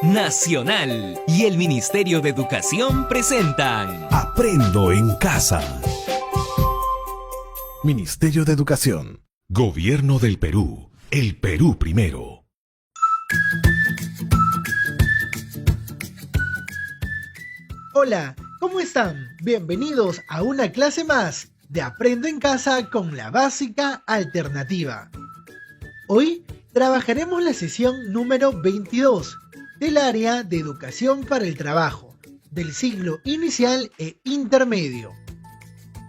Nacional y el Ministerio de Educación presentan Aprendo en Casa. Ministerio de Educación. Gobierno del Perú. El Perú primero. Hola, ¿cómo están? Bienvenidos a una clase más de Aprendo en Casa con la básica alternativa. Hoy trabajaremos la sesión número 22 del área de Educación para el Trabajo, del ciclo inicial e intermedio.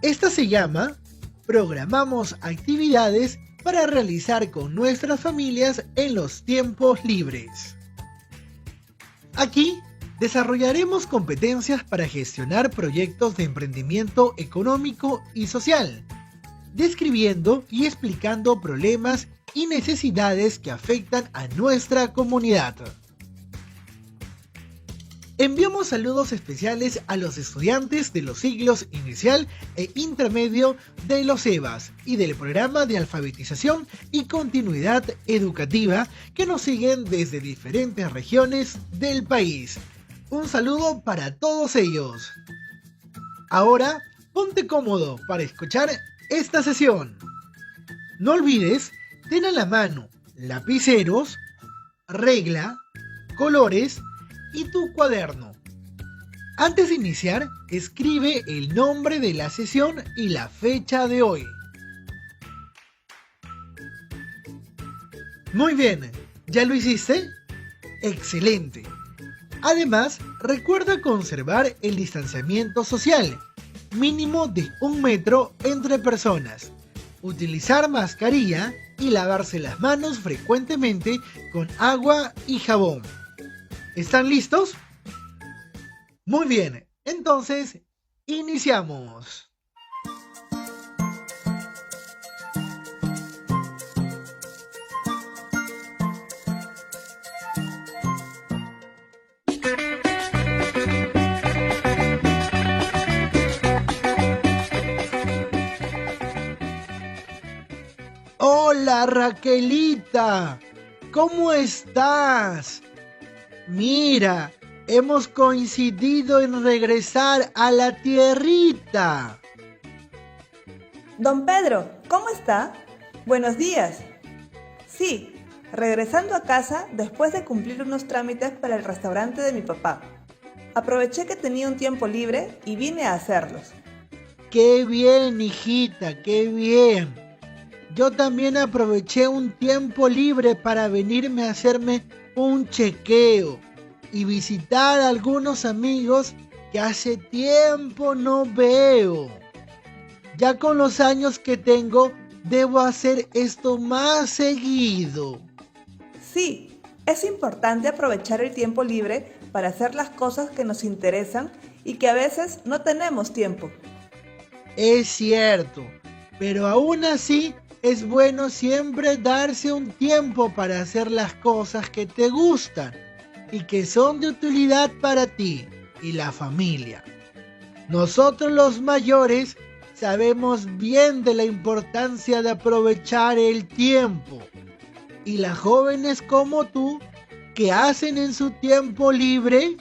Esta se llama Programamos actividades para realizar con nuestras familias en los tiempos libres. Aquí desarrollaremos competencias para gestionar proyectos de emprendimiento económico y social, describiendo y explicando problemas y necesidades que afectan a nuestra comunidad. Enviamos saludos especiales a los estudiantes de los ciclos inicial e intermedio de los EVAs y del programa de alfabetización y continuidad educativa que nos siguen desde diferentes regiones del país. Un saludo para todos ellos. Ahora, ponte cómodo para escuchar esta sesión. No olvides, ten a la mano lapiceros, regla, colores y tu cuaderno. Antes de iniciar, escribe el nombre de la sesión y la fecha de hoy. Muy bien, ¿ya lo hiciste? ¡Excelente! Además, recuerda conservar el distanciamiento social, mínimo de 1 metro entre personas, utilizar mascarilla y lavarse las manos frecuentemente con agua y jabón. ¿Están listos? Muy bien, entonces, iniciamos. Hola Raquelita, ¿cómo estás? Mira, hemos coincidido en regresar a la tierrita. Don Pedro, ¿cómo está? Buenos días. Sí, regresando a casa después de cumplir unos trámites para el restaurante de mi papá. Aproveché que tenía un tiempo libre y vine a hacerlos. ¡Qué bien, hijita, qué bien! Yo también aproveché un tiempo libre para venirme a hacerme un chequeo y visitar a algunos amigos que hace tiempo no veo. Ya con los años que tengo, debo hacer esto más seguido. Sí, es importante aprovechar el tiempo libre para hacer las cosas que nos interesan y que a veces no tenemos tiempo. Es cierto, pero aún así es bueno siempre darse un tiempo para hacer las cosas que te gustan y que son de utilidad para ti y la familia. Nosotros los mayores sabemos bien de la importancia de aprovechar el tiempo. Y las jóvenes como tú, ¿qué hacen en su tiempo libre?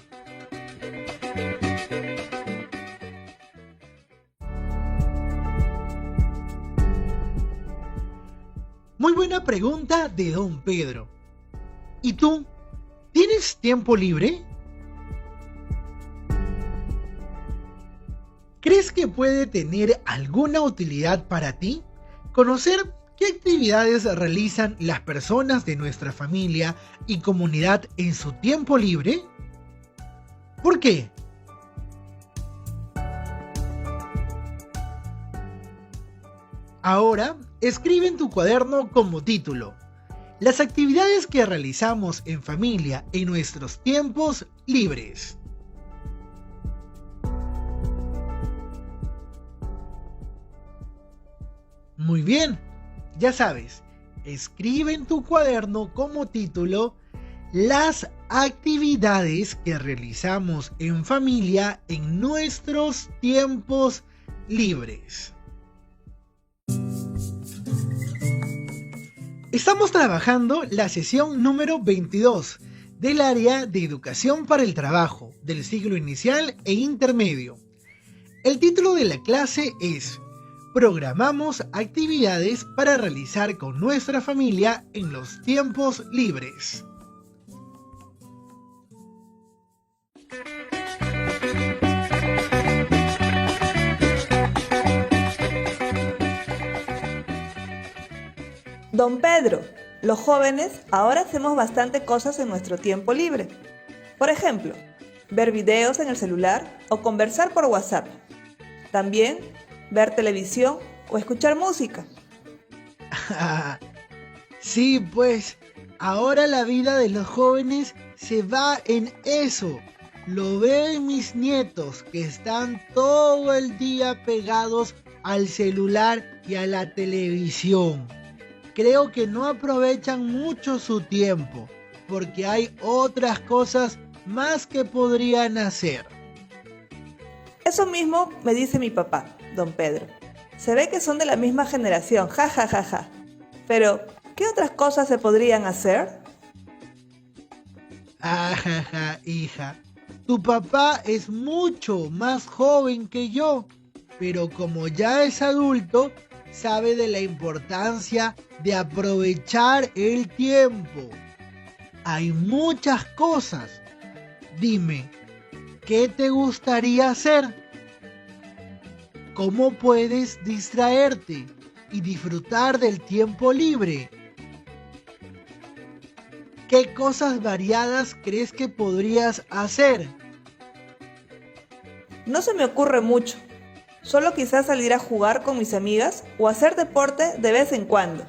Muy buena pregunta de don Pedro. ¿Y tú? ¿Tienes tiempo libre? ¿Crees que puede tener alguna utilidad para ti? Conocer qué actividades realizan las personas de nuestra familia y comunidad en su tiempo libre. ¿Por qué? Ahora, escribe en tu cuaderno como título: las actividades que realizamos en familia en nuestros tiempos libres. Muy bien, ya sabes, escribe en tu cuaderno como título: las actividades que realizamos en familia en nuestros tiempos libres. Estamos trabajando la sesión número 22 del área de Educación para el Trabajo del ciclo inicial e intermedio. El título de la clase es Programamos actividades para realizar con nuestra familia en los tiempos libres. Don Pedro, los jóvenes ahora hacemos bastante cosas en nuestro tiempo libre. Por ejemplo, ver videos en el celular o conversar por WhatsApp. También ver televisión o escuchar música. Sí, pues, ahora la vida de los jóvenes se va en eso. Lo veo en mis nietos que están todo el día pegados al celular y a la televisión. Creo que no aprovechan mucho su tiempo, porque hay otras cosas más que podrían hacer. Eso mismo me dice mi papá, don Pedro. Se ve que son de la misma generación, ja, ja, ja, ja. Pero, ¿qué otras cosas se podrían hacer? Ajaja, hija. Tu papá es mucho más joven que yo, pero como ya es adulto, sabe de la importancia de aprovechar el tiempo. Hay muchas cosas. Dime, ¿qué te gustaría hacer? ¿Cómo puedes distraerte y disfrutar del tiempo libre? ¿Qué cosas variadas crees que podrías hacer? No se me ocurre mucho. Solo quizás salir a jugar con mis amigas o hacer deporte de vez en cuando.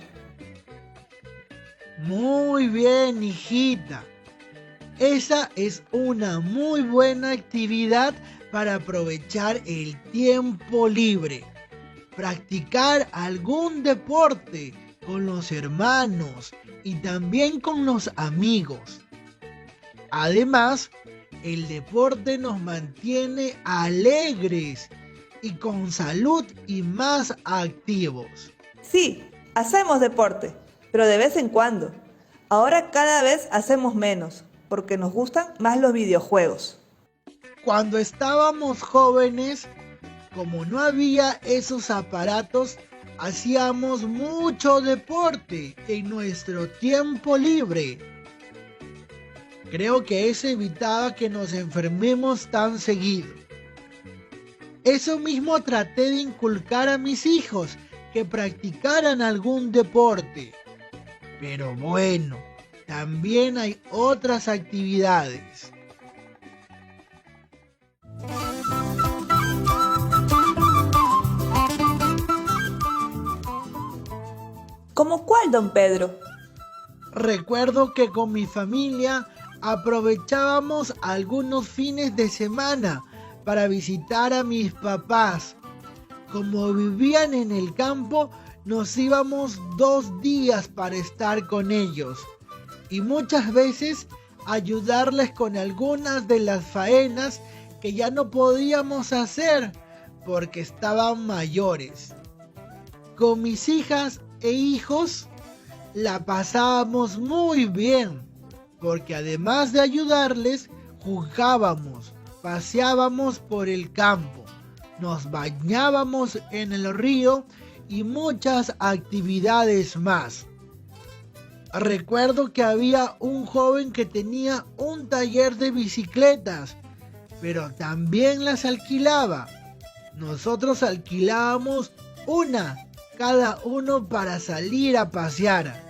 Muy bien, hijita. Esa es una muy buena actividad para aprovechar el tiempo libre. Practicar algún deporte con los hermanos y también con los amigos. Además, el deporte nos mantiene alegres y con salud y más activos. Sí, hacemos deporte, pero de vez en cuando. Ahora cada vez hacemos menos, porque nos gustan más los videojuegos. Cuando estábamos jóvenes, como no había esos aparatos, hacíamos mucho deporte en nuestro tiempo libre. Creo que eso evitaba que nos enfermemos tan seguido. Eso mismo traté de inculcar a mis hijos, que practicaran algún deporte. Pero bueno, también hay otras actividades. ¿Cómo cuál, don Pedro? Recuerdo que con mi familia aprovechábamos algunos fines de semana para visitar a mis papás. Como vivían en el campo, nos íbamos 2 días para estar con ellos y muchas veces ayudarles con algunas de las faenas que ya no podíamos hacer porque estaban mayores. Con mis hijas e hijos la pasábamos muy bien porque además de ayudarles, jugábamos, paseábamos por el campo, nos bañábamos en el río y muchas actividades más. Recuerdo que había un joven que tenía un taller de bicicletas, pero también las alquilaba. Nosotros alquilábamos una cada uno para salir a pasear.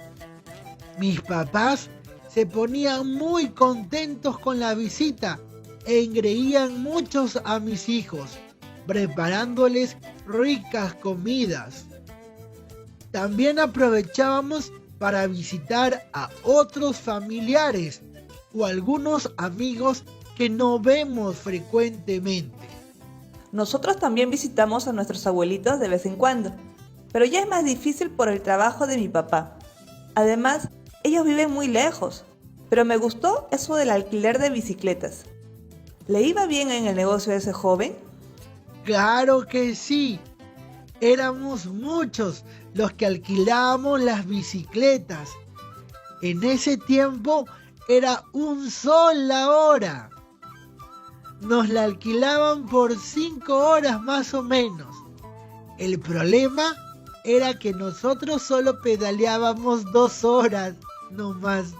Mis papás se ponían muy contentos con la visita e engreían muchos a mis hijos, preparándoles ricas comidas. También aprovechábamos para visitar a otros familiares o algunos amigos que no vemos frecuentemente. Nosotros también visitamos a nuestros abuelitos de vez en cuando, pero ya es más difícil por el trabajo de mi papá. Además, ellos viven muy lejos, pero me gustó eso del alquiler de bicicletas. ¿Le iba bien en el negocio de ese joven? Claro que sí. Éramos muchos los que alquilábamos las bicicletas. En ese tiempo era un sol la hora. Nos la alquilaban por 5 horas más o menos. El problema era que nosotros solo pedaleábamos 2 horas, no más.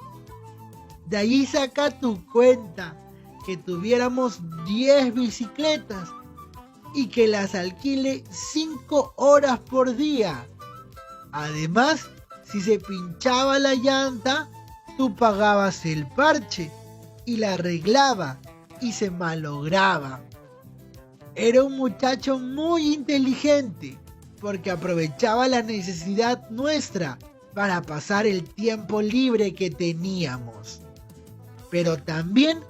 De ahí saca tu cuenta que tuviéramos 10 bicicletas y que las alquile 5 horas por día. Además, si se pinchaba la llanta, tú pagabas el parche y la arreglaba y se malograba. Era un muchacho muy inteligente porque aprovechaba la necesidad nuestra para pasar el tiempo libre que teníamos. Pero también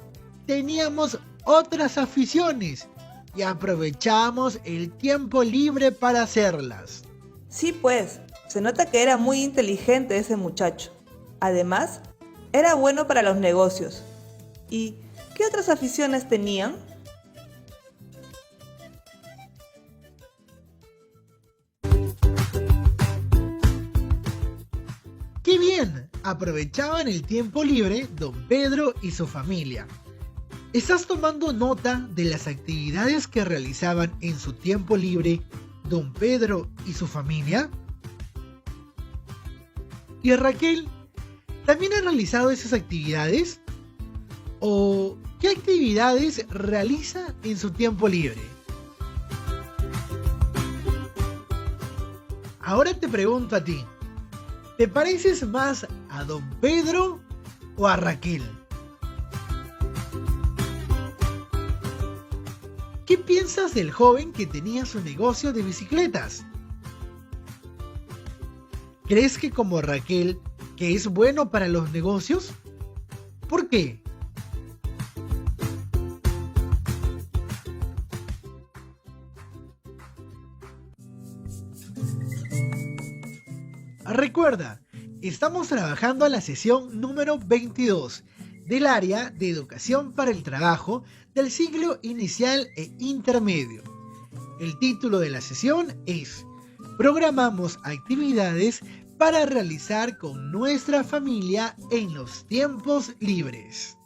teníamos otras aficiones y aprovechábamos el tiempo libre para hacerlas. Sí, pues, se nota que era muy inteligente ese muchacho. Además, era bueno para los negocios. ¿Y qué otras aficiones tenían? ¡Qué bien! Aprovechaban el tiempo libre don Pedro y su familia. ¿Estás tomando nota de las actividades que realizaban en su tiempo libre don Pedro y su familia? ¿Y Raquel también ha realizado esas actividades? ¿O qué actividades realiza en su tiempo libre? Ahora te pregunto a ti, ¿te pareces más a don Pedro o a Raquel? ¿Qué piensas del joven que tenía su negocio de bicicletas? ¿Crees que como Raquel, que es bueno para los negocios? ¿Por qué? Recuerda, estamos trabajando a la sesión número 22 del área de educación para el trabajo del ciclo inicial e intermedio. El título de la sesión es Programamos actividades para realizar con nuestra familia en los tiempos libres.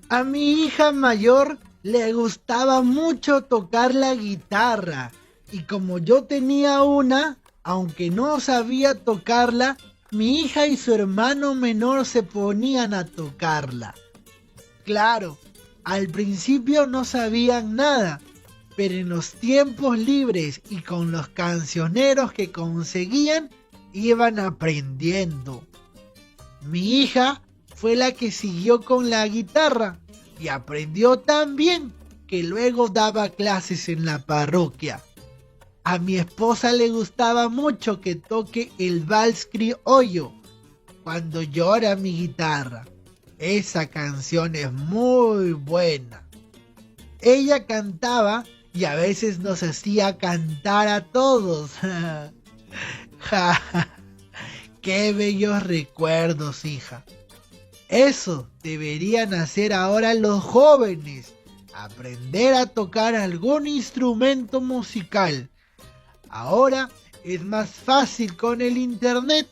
A mi hija mayor le gustaba mucho tocar la guitarra y como yo tenía una, aunque no sabía tocarla, mi hija y su hermano menor se ponían a tocarla. Claro, al principio no sabían nada, pero en los tiempos libres y con los cancioneros que conseguían, iban aprendiendo. Mi hija fue la que siguió con la guitarra y aprendió tan bien que luego daba clases en la parroquia. A mi esposa le gustaba mucho que toque el vals criollo cuando llora mi guitarra. Esa canción es muy buena. Ella cantaba y a veces nos hacía cantar a todos. ¡Qué bellos recuerdos, hija! Eso deberían hacer ahora los jóvenes. Aprender a tocar algún instrumento musical. Ahora es más fácil con el internet.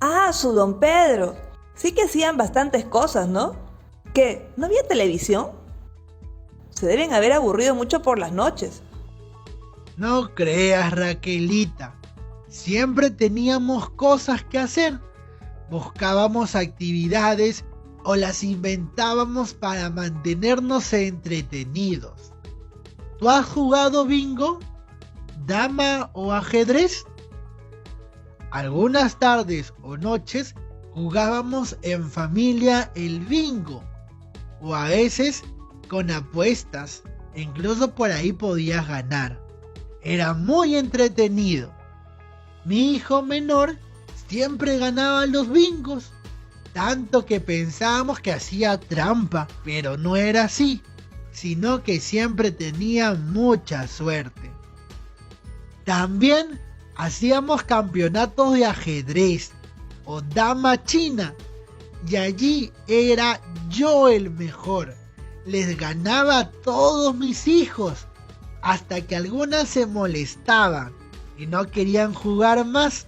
Ah, su don Pedro. Sí que hacían bastantes cosas, ¿no? ¿Qué? ¿No había televisión? Se deben haber aburrido mucho por las noches. No creas, Raquelita. Siempre teníamos cosas que hacer. Buscábamos actividades o las inventábamos para mantenernos entretenidos. ¿Tú has jugado bingo, dama o ajedrez? Algunas tardes o noches jugábamos en familia el bingo o a veces con apuestas, incluso por ahí podías ganar. Era muy entretenido. Mi hijo menor siempre ganaba los bingos, tanto que pensábamos que hacía trampa, pero no era así, sino que siempre tenía mucha suerte. También hacíamos campeonatos de ajedrez o dama china y allí era yo el mejor. Les ganaba a todos mis hijos hasta que algunas se molestaban y no querían jugar más.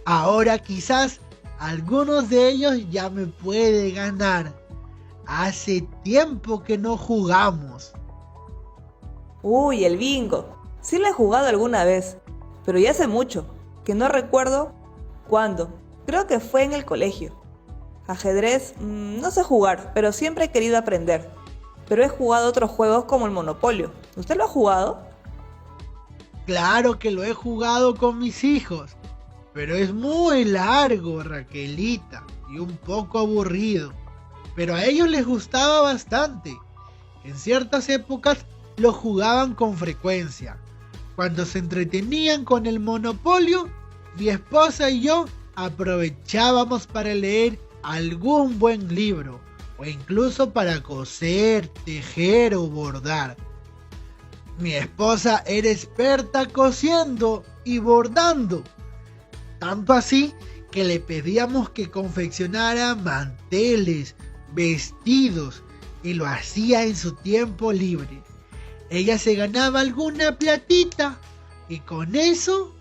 Ahora quizás algunos de ellos ya me pueden ganar. Hace tiempo que no jugamos. Uy, el bingo. Sí lo he jugado alguna vez, pero ya hace mucho, que no recuerdo cuándo. Creo que fue en el colegio. Ajedrez, no sé jugar, pero siempre he querido aprender. Pero he jugado otros juegos como el Monopolio. ¿Usted lo ha jugado? Claro que lo he jugado con mis hijos, pero es muy largo, Raquelita, y un poco aburrido. Pero a ellos les gustaba bastante. En ciertas épocas lo jugaban con frecuencia. Cuando se entretenían con el Monopolio, mi esposa y yo aprovechábamos para leer algún buen libro o incluso para coser, tejer o bordar. Mi esposa era experta cosiendo y bordando, tanto así que le pedíamos que confeccionara manteles, vestidos, y lo hacía en su tiempo libre. Ella se ganaba alguna platita y con eso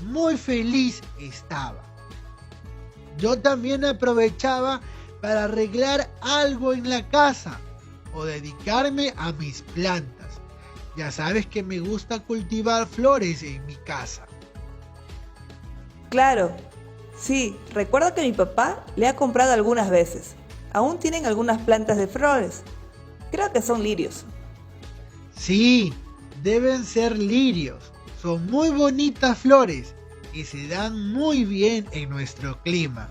muy feliz estaba. Yo también aprovechaba para arreglar algo en la casa o dedicarme a mis plantas. Ya sabes que me gusta cultivar flores en mi casa. Claro, sí, recuerdo que mi papá le ha comprado algunas veces. Aún tienen algunas plantas de flores. Creo que son lirios. Sí, deben ser lirios. Son muy bonitas flores y se dan muy bien en nuestro clima.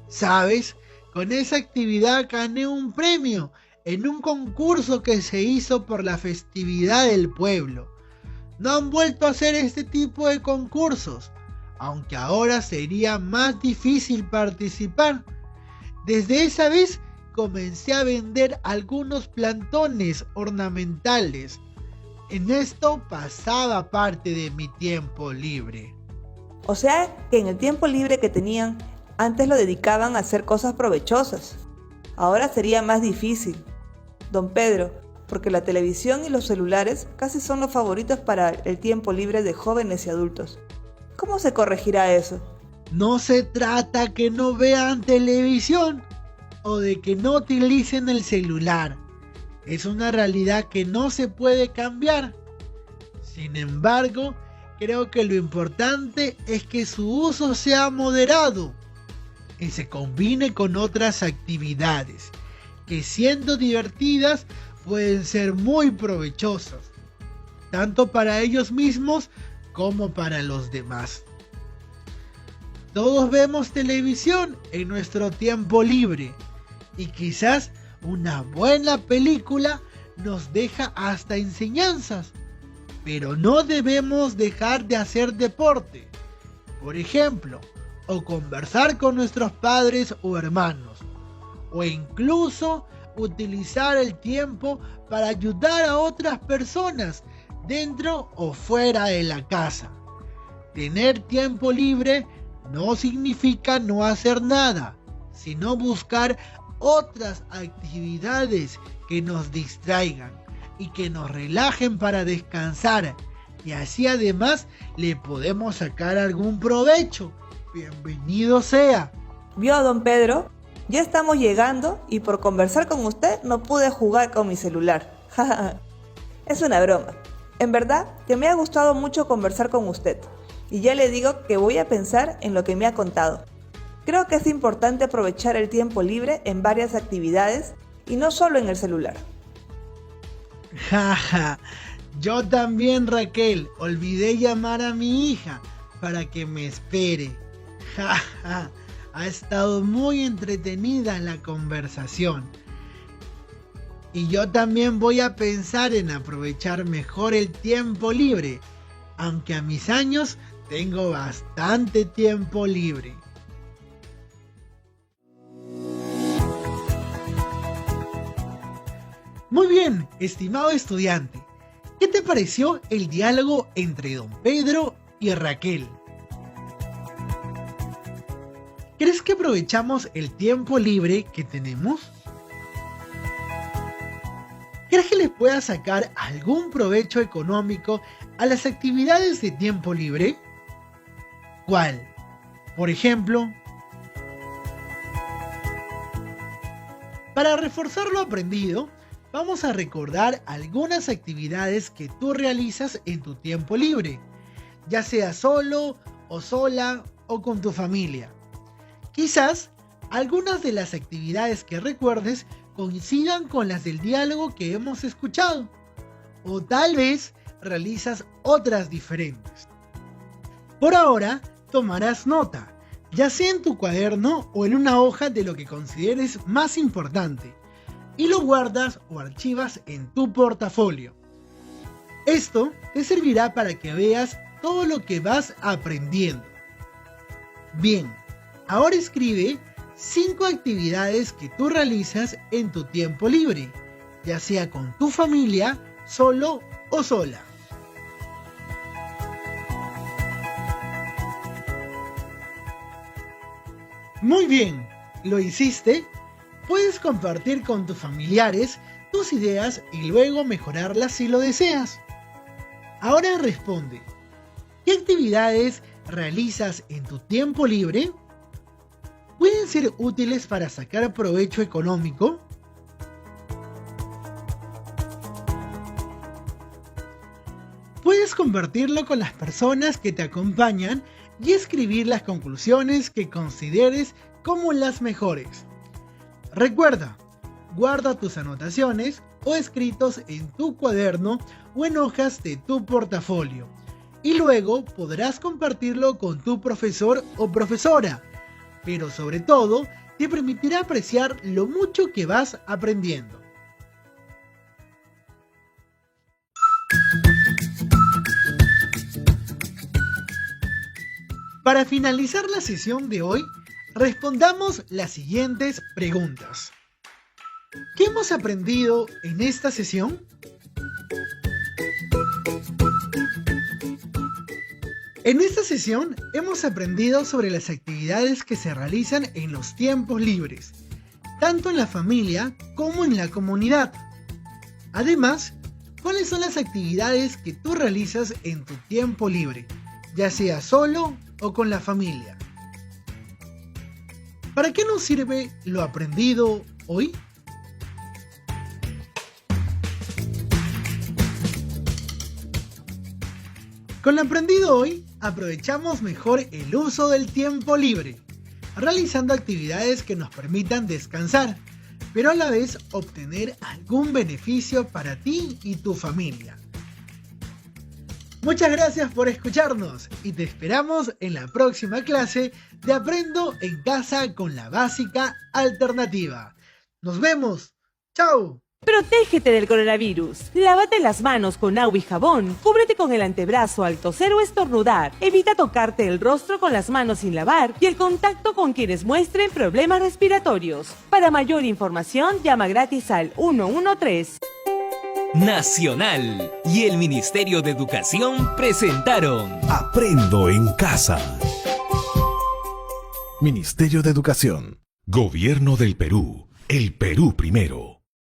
¿Sabes? Con esa actividad gané un premio en un concurso que se hizo por la festividad del pueblo. No han vuelto a hacer este tipo de concursos, aunque ahora sería más difícil participar. Desde esa vez comencé a vender algunos plantones ornamentales. En esto pasaba parte de mi tiempo libre. O sea que en el tiempo libre que tenían, antes lo dedicaban a hacer cosas provechosas. Ahora sería más difícil. Don Pedro, porque la televisión y los celulares casi son los favoritos para el tiempo libre de jóvenes y adultos. ¿Cómo se corregirá eso? No se trata que no vean televisión o de que no utilicen el celular. Es una realidad que no se puede cambiar. Sin embargo, creo que lo importante es que su uso sea moderado y se combine con otras actividades que, siendo divertidas, pueden ser muy provechosas, tanto para ellos mismos como para los demás. Todos vemos televisión en nuestro tiempo libre y quizás una buena película nos deja hasta enseñanzas, pero no debemos dejar de hacer deporte, por ejemplo, o conversar con nuestros padres o hermanos, o incluso utilizar el tiempo para ayudar a otras personas dentro o fuera de la casa. Tener tiempo libre no significa no hacer nada, sino buscar otras actividades que nos distraigan y que nos relajen para descansar, y así además le podemos sacar algún provecho. Bienvenido sea. ¿Vio, don Pedro? Ya estamos llegando y por conversar con usted no pude jugar con mi celular. Es una broma. En verdad que me ha gustado mucho conversar con usted y ya le digo que voy a pensar en lo que me ha contado. Creo que es importante aprovechar el tiempo libre en varias actividades y no solo en el celular. Jaja, yo también, Raquel, olvidé llamar a mi hija para que me espere. Jaja, ha estado muy entretenida la conversación. Y yo también voy a pensar en aprovechar mejor el tiempo libre, aunque a mis años tengo bastante tiempo libre. Muy bien, estimado estudiante, ¿Qué te pareció el diálogo entre don Pedro y Raquel? ¿Crees que aprovechamos el tiempo libre que tenemos? ¿Crees que les pueda sacar algún provecho económico a las actividades de tiempo libre? ¿Cuál? Por ejemplo, para reforzar lo aprendido, vamos a recordar algunas actividades que tú realizas en tu tiempo libre, ya sea solo o sola o con tu familia. Quizás algunas de las actividades que recuerdes coincidan con las del diálogo que hemos escuchado, o tal vez realizas otras diferentes. Por ahora, tomarás nota, ya sea en tu cuaderno o en una hoja de lo que consideres más importante, y lo guardas o archivas en tu portafolio. Esto te servirá para que veas todo lo que vas aprendiendo. Bien, ahora escribe 5 actividades que tú realizas en tu tiempo libre, ya sea con tu familia, solo o sola. Muy bien, ¿lo hiciste? Puedes compartir con tus familiares tus ideas y luego mejorarlas si lo deseas. Ahora responde, ¿qué actividades realizas en tu tiempo libre? ¿Pueden ser útiles para sacar provecho económico? Puedes compartirlo con las personas que te acompañan y escribir las conclusiones que consideres como las mejores. Recuerda, guarda tus anotaciones o escritos en tu cuaderno o en hojas de tu portafolio y luego podrás compartirlo con tu profesor o profesora, pero sobre todo te permitirá apreciar lo mucho que vas aprendiendo. Para finalizar la sesión de hoy, respondamos las siguientes preguntas. ¿Qué hemos aprendido en esta sesión? En esta sesión hemos aprendido sobre las actividades que se realizan en los tiempos libres, tanto en la familia como en la comunidad. Además, ¿cuáles son las actividades que tú realizas en tu tiempo libre, ya sea solo o con la familia? ¿Para qué nos sirve lo aprendido hoy? Con lo aprendido hoy, aprovechamos mejor el uso del tiempo libre, realizando actividades que nos permitan descansar, pero a la vez obtener algún beneficio para ti y tu familia. Muchas gracias por escucharnos y te esperamos en la próxima clase de Aprendo en Casa con la Básica Alternativa. ¡Nos vemos! ¡Chao! Protégete del coronavirus. Lávate las manos con agua y jabón. Cúbrete con el antebrazo al toser o estornudar. Evita tocarte el rostro con las manos sin lavar y el contacto con quienes muestren problemas respiratorios. Para mayor información, llama gratis al 113. Nacional y el Ministerio de Educación presentaron Aprendo en Casa. Ministerio de Educación. Gobierno del Perú. El Perú primero.